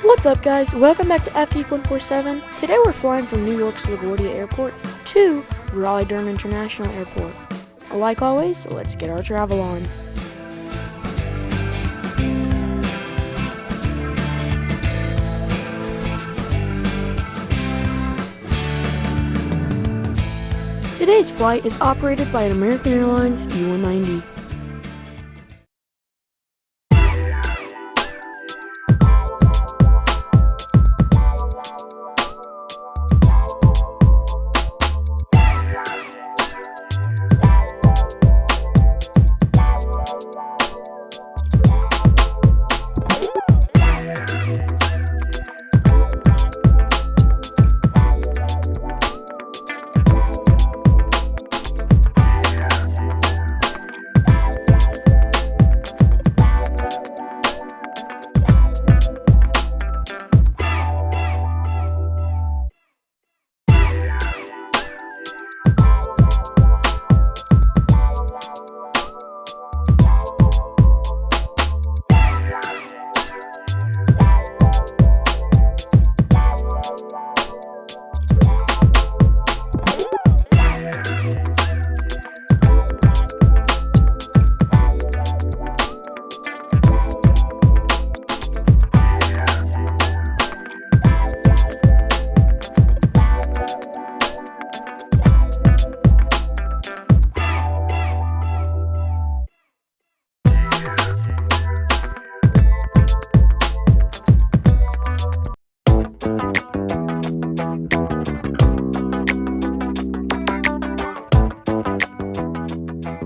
What's up, guys? Welcome back to FE147. Today we're flying from New York's LaGuardia Airport to Raleigh-Durham International Airport. Like always, let's get our travel on. Today's flight is operated by an American Airlines E190.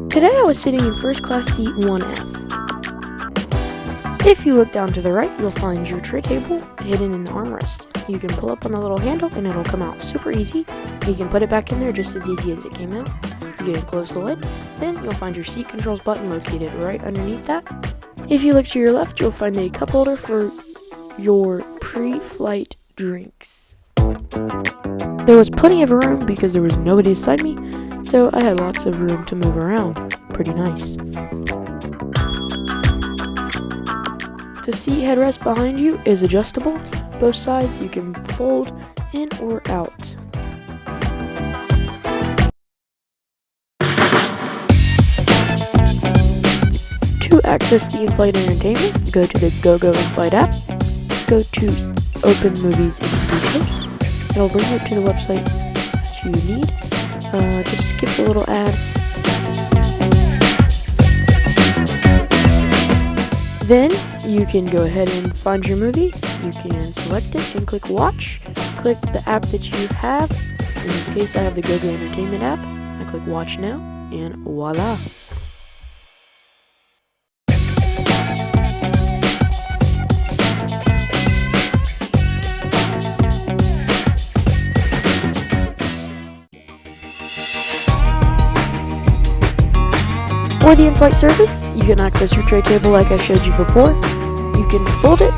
Today I was sitting in first class seat 1F. If you look down to the right, you'll find your tray table hidden in the armrest. You can pull up on the little handle and it'll come out super easy. You can put it back in there just as easy as it came out. You can close the lid, then you'll find your seat controls button located right underneath that. If you look to your left, you'll find a cup holder for your pre-flight drinks. There was plenty of room because there was nobody beside me, so I had lots of room to move around. Pretty nice. The seat headrest behind you is adjustable. Both sides you can fold in or out. To access the in-flight entertainment, go to the GoGo in-flight app. Go to Open Movies and TV Shows. It'll bring you to the website that you need. Just skip the little ad. Then you can go ahead and find your movie. You can select it and click watch. Click the app that you have. In this case, I have the GoGo Entertainment app. I click watch now, and voila. For the in-flight service, you can access your tray table like I showed you before. You can fold it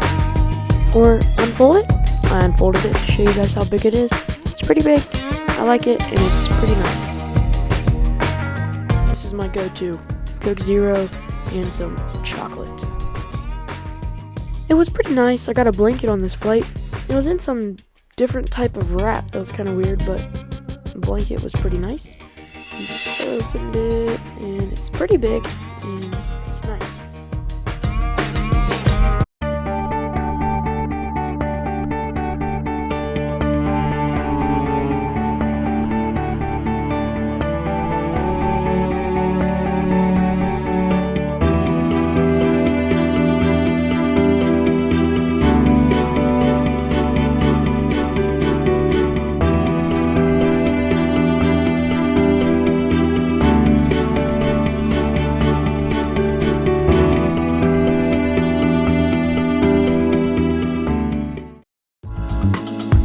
or unfold it. I unfolded it to show you guys how big it is. It's pretty big. I like it and it's pretty nice. This is my go-to. Coke Zero and some chocolate. It was pretty nice. I got a blanket on this flight. It was in some different type of wrap. That was kind of weird, but the blanket was pretty nice. You just opened it, and it's pretty big, and it's nice.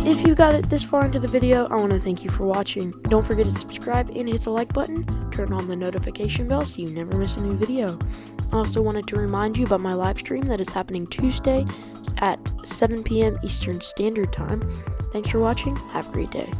If you got it this far into the video, I want to thank you for watching. Don't forget to subscribe and hit the like button. Turn on the notification bell so you never miss a new video. I also wanted to remind you about my live stream that is happening Tuesday at 7 p.m. Eastern Standard Time. Thanks for watching. Have a great day.